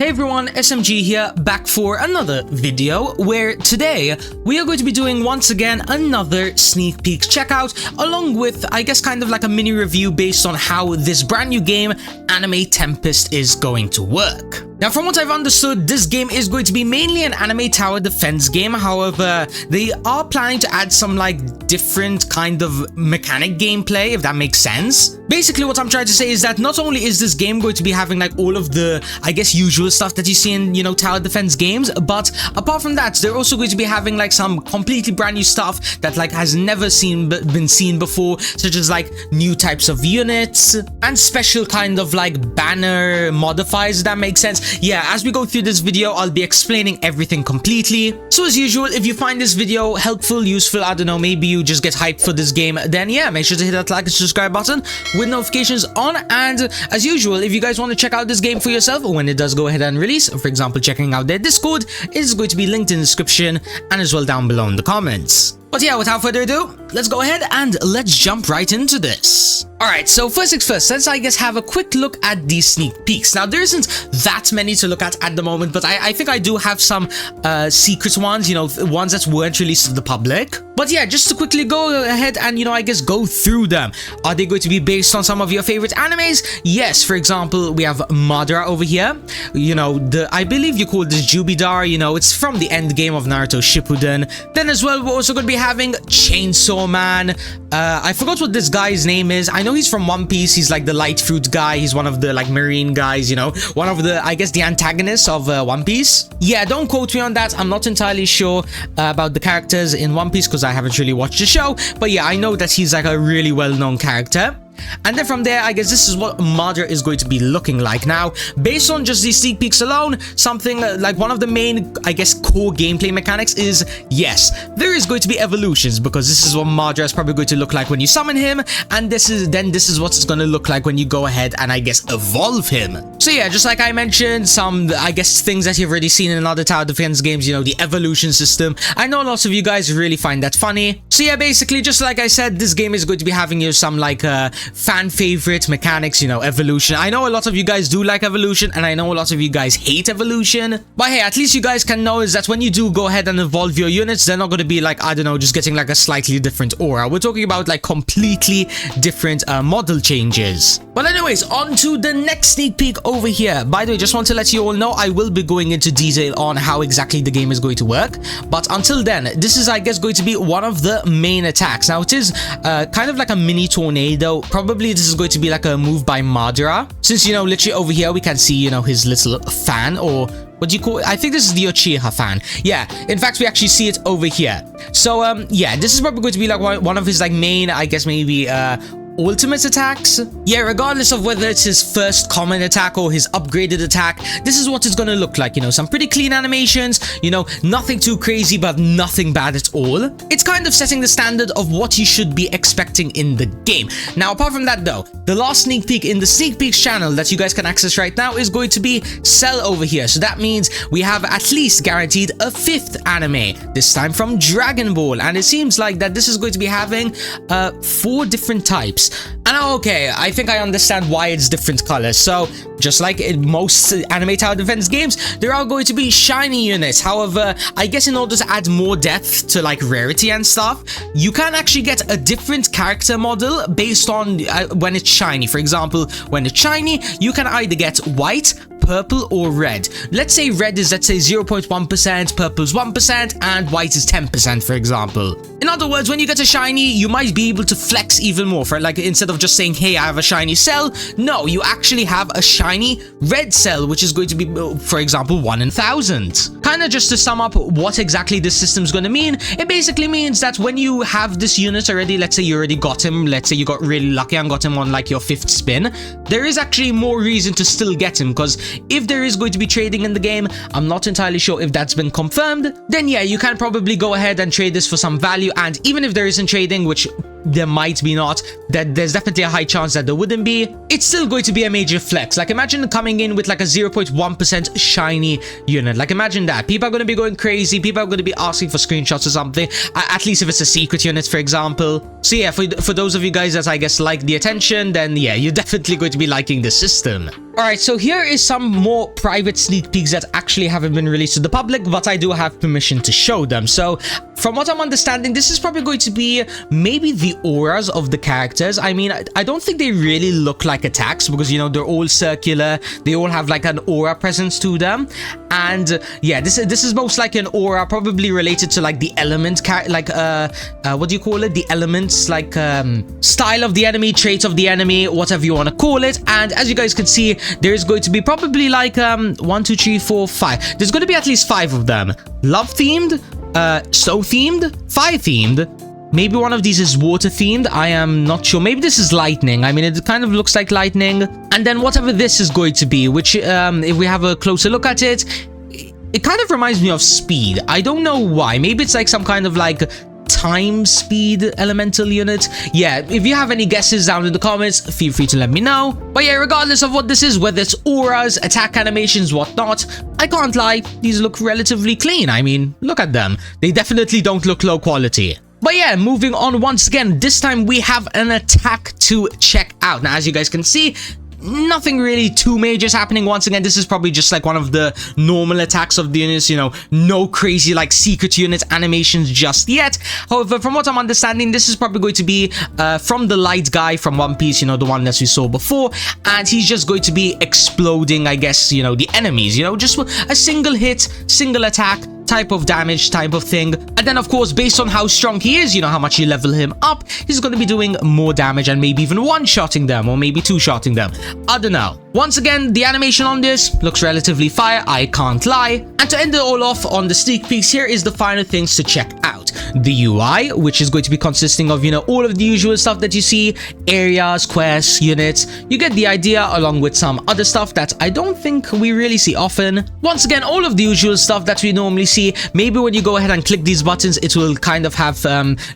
Hey everyone, SMG here, back for another video where today we are going to be doing once again another sneak peek checkout along with, I guess, kind of like a mini review based on how this brand new game, Anime Tempest, is going to work. Now, from what I've understood, this game is going to be mainly an anime tower defense game. However, they are planning to add some like different kind of mechanic gameplay, if that makes sense. Basically, what I'm trying to say is that not only is this game going to be having like all of the, I guess, usual stuff that you see in, tower defense games, but apart from that, they're also going to be having like some completely brand new stuff that like has never been seen before, such as like new types of units and special kind of like banner modifiers, if that makes sense. Yeah, as we go through this video, I'll be explaining everything completely. So as usual, if you find this video helpful, useful, I don't know, maybe you just get hyped for this game, then yeah, make sure to hit that like and subscribe button with notifications on. And as usual, if you guys want to check out this game for yourself when it does go ahead and release, for example, checking out their Discord, is going to be linked in the description and as well down below in the comments. But yeah, without further ado, let's go ahead and let's jump right into this. Alright, so first things first, let's I guess have a quick look at these sneak peeks. Now, there isn't that many to look at the moment, but I think I do have some secret ones, ones that weren't released to the public. But yeah, just to quickly go ahead and, I guess go through them. Are they going to be based on some of your favorite animes? Yes, for example, we have Madara over here. I believe you call this Jubidar, it's from the end game of Naruto Shippuden. Then as well, we're also going to be having Chainsaw Man. I forgot what this guy's name is. I know he's from One Piece. He's like the light fruit guy. He's one of the like marine guys, one of the, I guess, the antagonists of One Piece. Yeah, don't quote me on that. I'm not entirely sure about the characters in One Piece because I haven't really watched the show. But yeah, I know that he's like a really well-known character. And then from there, I guess this is what Madara is going to be looking like. Now, based on just these sneak peeks alone, something like one of the main, I guess, core gameplay mechanics is, yes, there is going to be evolutions, because this is what Madara is probably going to look like when you summon him, and this is what it's going to look like when you go ahead and, I guess, evolve him. So yeah, just like I mentioned, some, I guess, things that you've already seen in other tower defense games, the evolution system. I know lots of you guys really find that funny. So yeah, basically, just like I said, this game is going to be having some, like, fan favorite mechanics, evolution. I know a lot of you guys do like evolution, and I know a lot of you guys hate evolution, but hey, at least you guys can know is that when you do go ahead and evolve your units, they're not going to be like, I don't know, just getting like a slightly different aura. We're talking about like completely different model changes. But anyways, on to the next sneak peek over here. By the way, just want to let you all know, I will be going into detail on how exactly the game is going to work, but until then, this is, I guess, going to be one of the main attacks. Now, it is kind of like a mini tornado. Probably this is going to be like a move by Madara, since literally over here we can see his little fan, or what do you call it? I think this is the Uchiha fan. Yeah, in fact, we actually see it over here. So yeah, this is probably going to be like one of his like main, I guess, maybe ultimate attacks. Yeah, regardless of whether it's his first common attack or his upgraded attack, this is what it's gonna look like. Some pretty clean animations, nothing too crazy, but nothing bad at all. It's kind of setting the standard of what you should be expecting in the game. Now, apart from that though, the last sneak peek in the sneak peeks channel that you guys can access right now is going to be Cell over here. So that means we have at least guaranteed a 5th anime, this time from Dragon Ball, and it seems like that this is going to be having 4 different types. And okay, I think I understand why it's different colors. So, just like in most anime tower defense games, there are going to be shiny units. However, I guess in order to add more depth to like rarity and stuff, you can actually get a different character model based on when it's shiny. For example, when it's shiny, you can either get white, purple, or red. Let's say red is, let's say, 0.1%, purple is 1%, and white is 10%, for example. In other words, when you get a shiny, you might be able to flex even more. For like, instead of just saying, hey, I have a shiny cell, no, you actually have a shiny red cell, which is going to be, for example, 1 in 1,000. Kind of just to sum up what exactly this system is going to mean, it basically means that when you have this unit already, let's say you already got him, let's say you got really lucky and got him on like your 5th spin, there is actually more reason to still get him, because if there is going to be trading in the game, I'm not entirely sure if that's been confirmed, then yeah, you can probably go ahead and trade this for some value. And even if there isn't trading, which there might be not, that there's definitely a high chance that there wouldn't be, it's still going to be a major flex. Like, imagine coming in with like a 0.1% shiny unit. Like, imagine that. People are going to be going crazy. People are going to be asking for screenshots or something, at least if it's a secret unit, for example. So yeah, for those of you guys that I guess like the attention, then yeah, you're definitely going to be liking the system. Alright, so here is some some more private sneak peeks that actually haven't been released to the public, but I do have permission to show them. So from what I'm understanding, this is probably going to be maybe the auras of the characters. I mean, I don't think they really look like attacks because, you know, they're all circular. They all have like an aura presence to them. And yeah, this is most like an aura probably related to like the element, like what do you call it? The elements, like style of the enemy, traits of the enemy, whatever you want to call it. And as you guys can see, there's going to be probably like 1, 2, 3, 4, 5. There's going to be at least 5 of them. Love themed, snow themed, fire themed. Maybe one of these is water themed. I am not sure. Maybe this is lightning. I mean, it kind of looks like lightning. And then whatever this is going to be, which if we have a closer look at it, it kind of reminds me of speed. I don't know why. Maybe it's like some kind of like time speed elemental unit. Yeah, if you have any guesses down in the comments, feel free to let me know. But yeah, regardless of what this is, whether it's auras, attack animations, whatnot, I can't lie, these look relatively clean. I mean, look at them. They definitely don't look low quality. But yeah, moving on once again, this time we have an attack to check out. Now, as you guys can see, nothing really too major is happening. Once again, this is probably just like one of the normal attacks of the units, you know, no crazy like secret unit animations just yet. However, from what I'm understanding, this is probably going to be from the light guy from One Piece, you know, the one that we saw before, and he's just going to be exploding, I guess, you know, the enemies, you know, just a single hit, single attack type of damage type of thing. And then of course, based on how strong he is, you know, how much you level him up, he's going to be doing more damage and maybe even one-shotting them or maybe two-shotting them. I don't know. Once again, the animation on this looks relatively fire, I can't lie. And to end it all off on the sneak peeks, here is the final things to check out. The UI, which is going to be consisting of, you know, all of the usual stuff that you see, areas, quests, units. You get the idea, along with some other stuff that I don't think we really see often. Once again, all of the usual stuff that we normally see. Maybe when you go ahead and click these buttons, it will kind of have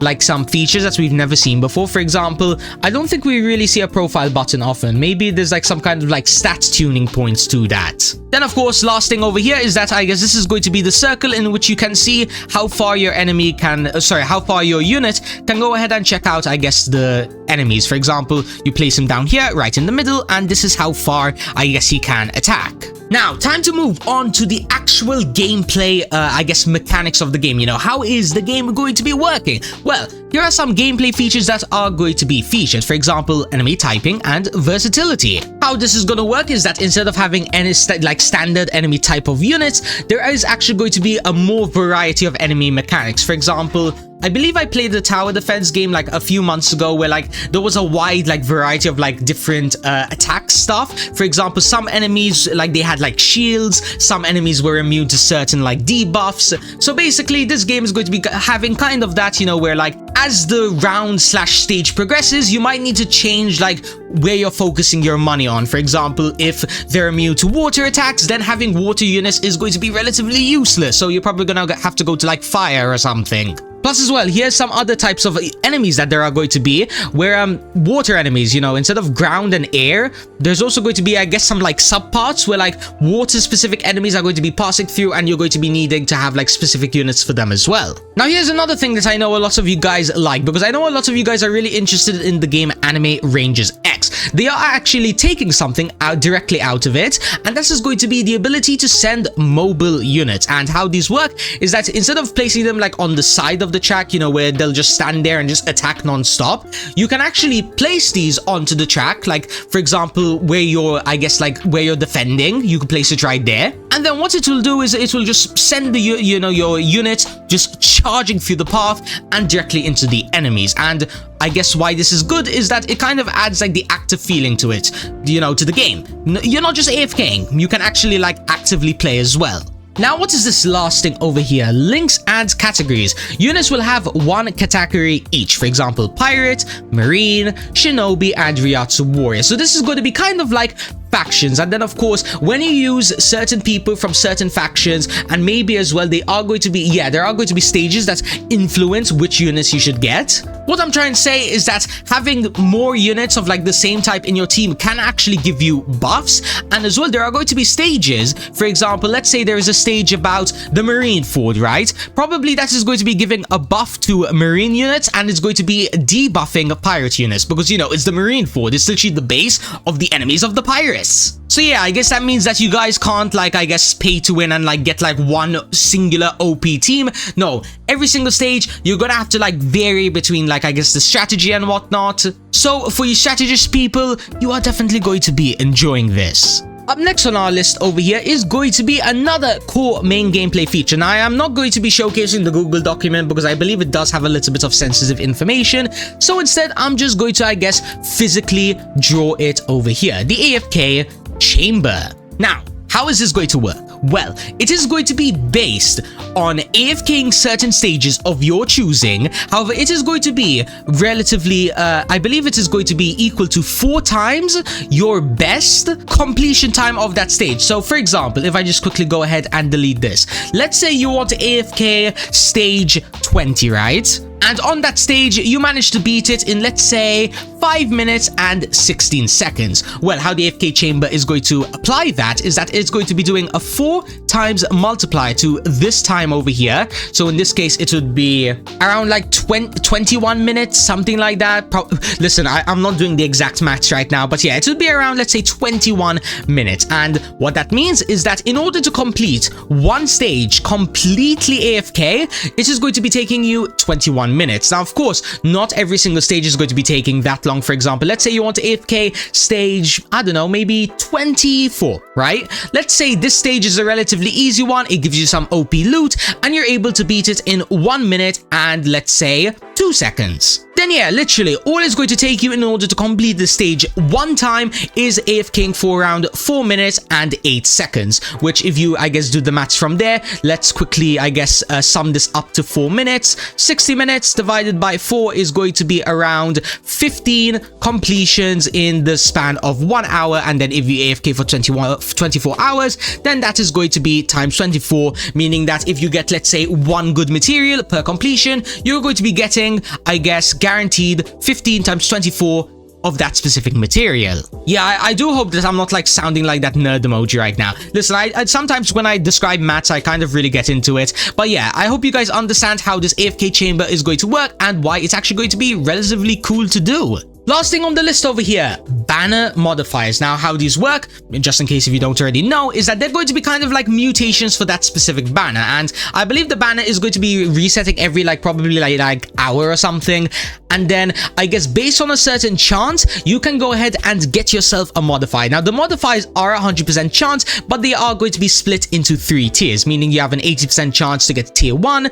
like some features that we've never seen before. For example, I don't think we really see a profile button often. Maybe there's like some kind of like stats tuning points to that. Then of course, last thing over here is that I guess this is going to be the circle in which you can see how far your enemy can, how far your unit can go ahead and check out, I guess, the enemies. For example, you place him down here, right in the middle, and this is how far, I guess, he can attack. Now, time to move on to the actual gameplay, I guess, mechanics of the game. You know, how is the game going to be working? Well, here are some gameplay features that are going to be featured. For example, enemy typing and versatility. How this is going to work is that instead of having any standard enemy type of units, there is actually going to be a more variety of enemy mechanics. For example, I believe I played the tower defense game like a few months ago where like there was a wide like variety of like different attack stuff. For example, some enemies like they had like shields, some enemies were immune to certain like debuffs. So basically this game is going to be having kind of that, you know, where like as the round/stage progresses, you might need to change like where you're focusing your money on. For example, if they're immune to water attacks, then having water units is going to be relatively useless. So you're probably gonna have to go to like fire or something. Plus as well, here's some other types of enemies that there are going to be, where water enemies, you know, instead of ground and air, there's also going to be, I guess, some like subparts where like water specific enemies are going to be passing through and you're going to be needing to have like specific units for them as well. Now here's another thing that I know a lot of you guys like, because I know a lot of you guys are really interested in the game Anime Rangers X. They are actually taking something directly out of it, and this is going to be the ability to send mobile units. And how these work is that instead of placing them like on the side of the track, you know, where they'll just stand there and just attack non-stop, you can actually place these onto the track. Like for example, where you're, I guess, like where you're defending, you can place it right there, and then what it will do is it will just send the your unit just charging through the path and directly into the enemies. And I guess why this is good is that it kind of adds like the active feeling to it, you know, to the game. You're not just AFKing, you can actually like actively play as well. Now, what is this last thing over here? Links and categories. Units will have one category each. For example, Pirate, Marine, Shinobi, and Ryatsu Warrior. So this is going to be kind of like factions. And then of course, when you use certain people from certain factions, and maybe as well, there are going to be stages that influence which units you should get. What I'm trying to say is that having more units of like the same type in your team can actually give you buffs. And as well, there are going to be stages. For example, let's say there is a stage about the Marine Ford, right? Probably that is going to be giving a buff to Marine units, and it's going to be debuffing Pirate units, because, you know, it's the Marine Ford. It's literally the base of the enemies of the Pirate. dangerous. So yeah, I guess that means that you guys can't like, I guess, pay to win and like get like one singular OP team. No, every single stage, you're gonna have to like vary between like, I guess, the strategy and whatnot. So for you strategist people, you are definitely going to be enjoying this. Up next on our list over here is going to be another core main gameplay feature. Now, I am not going to be showcasing the Google document because I believe it does have a little bit of sensitive information. So instead, I'm just going to, I guess, physically draw it over here. The AFK chamber. Now, how is this going to work? Well, it is going to be based on AFKing certain stages of your choosing. However, it is going to be relatively, I believe it is going to be equal to 4 times your best completion time of that stage. So, for example, if I just quickly go ahead and delete this, let's say you want to AFK stage 20, right? And on that stage, you managed to beat it in, let's say, 5 minutes and 16 seconds. Well, how the AFK chamber is going to apply that is that it's going to be doing a 4 times multiply to this time over here. So in this case, it would be around like 21 minutes, something like that. Listen, I'm not doing the exact maths right now, but yeah, it would be around, let's say, 21 minutes. And what that means is that in order to complete one stage completely AFK, it is going to be taking you 21 minutes. Now, of course, not every single stage is going to be taking that long. For example, let's say you want to AFK stage, I don't know, maybe 24, right? Let's say this stage is a relatively easy one. It gives you some OP loot and you're able to beat it in 1 minute and, let's say, 2 seconds. Then yeah, literally all it's going to take you in order to complete the stage one time is AFKing for around 4 minutes and 8 seconds, which if you, I guess, do the maths from there, let's quickly, I guess, sum this up to 4 minutes. 60 minutes divided by 4 is going to be around 15 completions in the span of 1 hour. And then if you AFK for 24 hours, then that is going to be times 24, meaning that if you get, let's say, 1 good material per completion, you're going to be getting, I guess, guaranteed 15 times 24 of that specific material. Yeah, I do hope that I'm not like sounding like that nerd emoji right now. Listen, I sometimes when I describe maths, I kind of really get into it. But yeah, I hope you guys understand how this AFK chamber is going to work and why it's actually going to be relatively cool to do. Last thing on the list over here, banner modifiers. Now, how these work, just in case if you don't already know, is that they're going to be kind of like mutations for that specific banner. And I believe the banner is going to be resetting every like probably like hour or something. And then I guess based on a certain chance, you can go ahead and get yourself a modifier. Now, the modifiers are 100% chance, but they are going to be split into 3 tiers, meaning you have an 80% chance to get tier 1,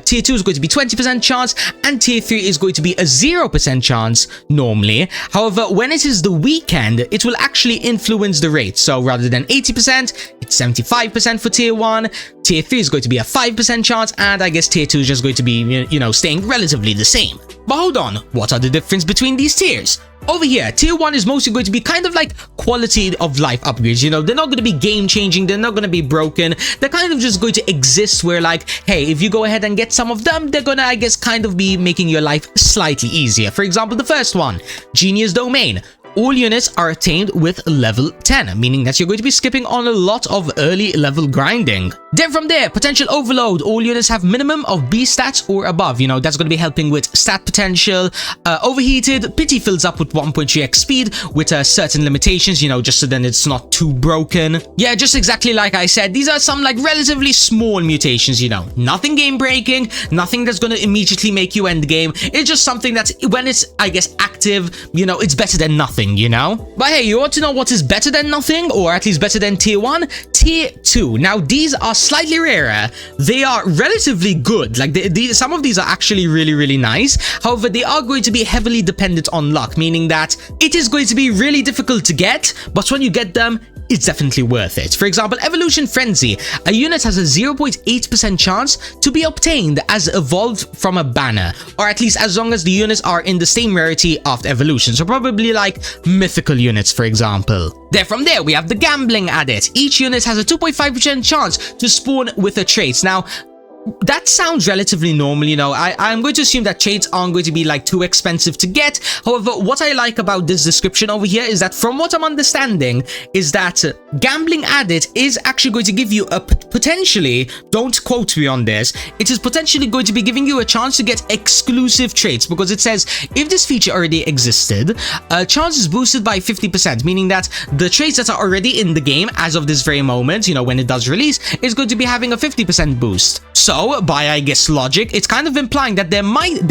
tier 2 is going to be 20% chance, and tier 3 is going to be a 0% chance normally. However, when it is the weekend, it will actually influence the rate. So rather than 80%, it's 75% for tier 1, tier 3 is going to be a 5% chance, and I guess tier 2 is just going to be, you know, staying relatively the same. But hold on, what are the difference between these tiers? Over here, tier 1 is mostly going to be kind of like quality of life upgrades, you know, they're not going to be game changing, they're not going to be broken, they're kind of just going to exist where like, hey, if you go ahead and get some of them, they're gonna, I guess, kind of be making your life slightly easier. For example, the first one, Genius Domain. All units are attained with level 10, meaning that you're going to be skipping on a lot of early level grinding. Then from there, Potential Overload. All units have minimum of B stats or above. You know, that's going to be helping with stat potential. Overheated. Pity fills up with 1.3x speed with certain limitations, you know, just so then it's not too broken. Yeah, just exactly like I said, these are some like relatively small mutations, you know. Nothing game breaking, nothing that's going to immediately make you end game. It's just something that's, when it's, I guess, active, you know, it's better than nothing, you know? But hey, you want to know what is better than nothing, or at least better than tier 1? Tier 2. Now, these are slightly rarer. They are relatively good. Like, some of these are actually really, really nice. However, they are going to be heavily dependent on luck, meaning that it is going to be really difficult to get, but when you get them, it's definitely worth it. For example, Evolution Frenzy. A unit has a 0.8% chance to be obtained as evolved from a banner, or at least as long as the units are in the same rarity after evolution. So probably like mythical units, for example. Then from there, we have the Gambling Adept. Each unit has a 2.5% chance to spawn with a trait. Now, that sounds relatively normal, you know. I'm going to assume that traits aren't going to be like too expensive to get. However, what I like about this description over here is that from what I'm understanding is that gambling addict is actually going to give you a potentially, don't quote me on this, it is potentially going to be giving you a chance to get exclusive traits, because it says if this feature already existed, chance is boosted by 50%, meaning that the traits that are already in the game as of this very moment, you know, when it does release, is going to be having a 50% boost. So, by I guess logic, it's kind of implying that there might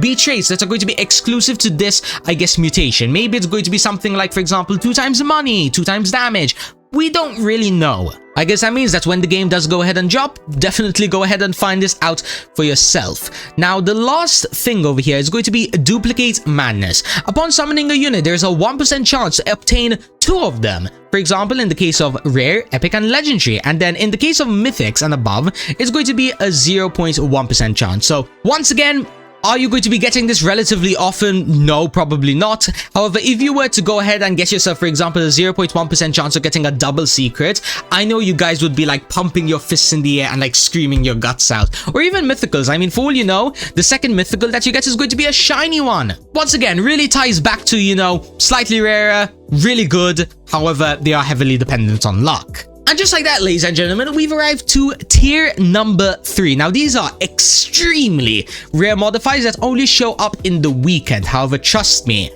be traits that are going to be exclusive to this, I guess, mutation. Maybe it's going to be something like, for example, 2 times money, 2 times damage. We don't really know. I guess that means that when the game does go ahead and drop, definitely go ahead and find this out for yourself. Now, the last thing over here is going to be Duplicate Madness. Upon summoning a unit, there's a 1% chance to obtain 2 of them. For example, in the case of Rare, Epic, and Legendary. And then in the case of Mythics and above, it's going to be a 0.1% chance. So, once again, are you going to be getting this relatively often? No, probably not. However, if you were to go ahead and get yourself, for example, a 0.1% chance of getting a double secret, I know you guys would be like pumping your fists in the air and like screaming your guts out. Or even mythicals. I mean, for all you know, the second mythical that you get is going to be a shiny one. Once again, really ties back to, you know, slightly rarer, really good. However, they are heavily dependent on luck. And just like that, ladies and gentlemen, we've arrived to tier number 3. Now, these are extremely rare modifiers that only show up in the weekend. However, trust me,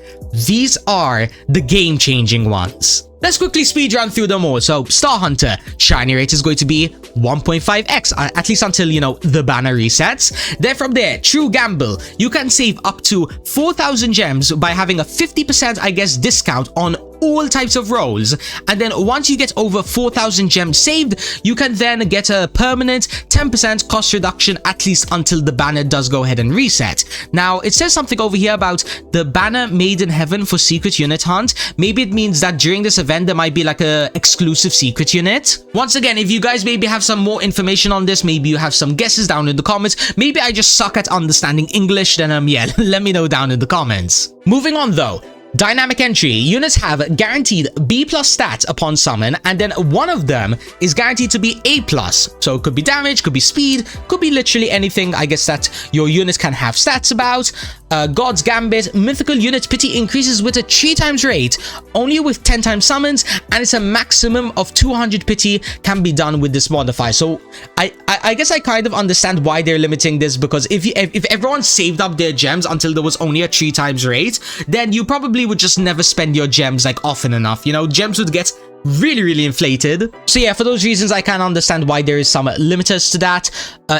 these are the game-changing ones. Let's quickly speedrun through them all. So, Star Hunter, shiny rate is going to be 1.5x, at least until, you know, the banner resets. Then from there, True Gamble, you can save up to 4,000 gems by having a 50%, I guess, discount on all types of rolls. And then once you get over 4,000 gems saved, you can then get a permanent 10% cost reduction, at least until the banner does go ahead and reset. Now, it says something over here about the banner made in heaven for secret unit hunt. Maybe it means that during this event, there might be like a exclusive secret unit. Once again, if you guys maybe have some more information on this, maybe you have some guesses down in the comments, maybe I just suck at understanding English, then yeah, let me know down in the comments. Moving on though. Dynamic entry. Units have guaranteed B+ stats upon summon, and then one of them is guaranteed to be A+. So it could be damage, could be speed, could be literally anything, I guess, that your unit can have stats about. God's Gambit. Mythical unit pity increases with a 3 times rate, only with 10 times summons, and it's a maximum of 200 pity can be done with this modifier. So I guess I kind of understand why they're limiting this, because if everyone saved up their gems until there was only a 3 times rate, then you probably would just never spend your gems like often enough. You know, gems would get really inflated. So yeah, for those reasons, I can understand why there is some limiters to that.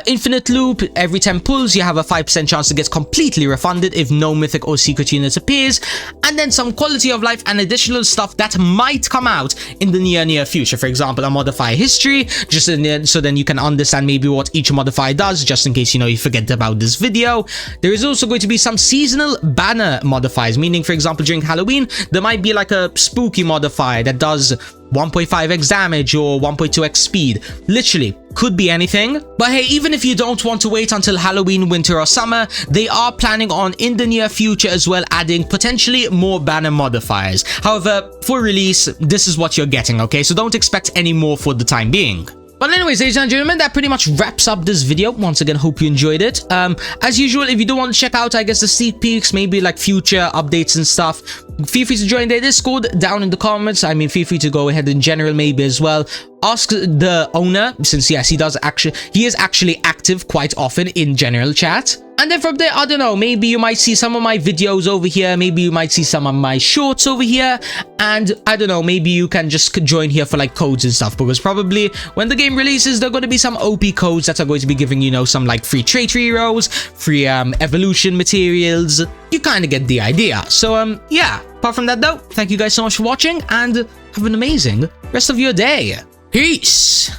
Infinite loop. Every 10 pulls, you have a 5% chance to get completely refunded if no mythic or secret unit appears. And then some quality of life and additional stuff that might come out in the near future. For example, a modifier history, just so then you can understand maybe what each modifier does, just in case, you know, you forget about this video. There is also going to be some seasonal banner modifiers, meaning, for example, during Halloween, there might be like a spooky modifier that does 1.5x damage or 1.2x speed. Literally, could be anything. But hey, even if you don't want to wait until Halloween, winter, or summer, they are planning on, in the near future as well, adding potentially more banner modifiers. However, for release, this is what you're getting, okay? So don't expect any more for the time being. But anyways, ladies and gentlemen, that pretty much wraps up this video. Once again, hope you enjoyed it. As usual, if you do want to check out, I guess, the sneak peeks, maybe like future updates and stuff, feel free to join their Discord down in the comments. I mean, feel free to go ahead in general maybe as well. Ask the owner, since yes, he is actually active quite often in general chat. And then from there, I don't know, maybe you might see some of my videos over here, maybe you might see some of my shorts over here, and I don't know, maybe you can just join here for like codes and stuff, because probably when the game releases, there are going to be some OP codes that are going to be giving, you know, some like free trait rerolls, free evolution materials. You kind of get the idea. So yeah, apart from that though, thank you guys so much for watching, and have an amazing rest of your day. Peace!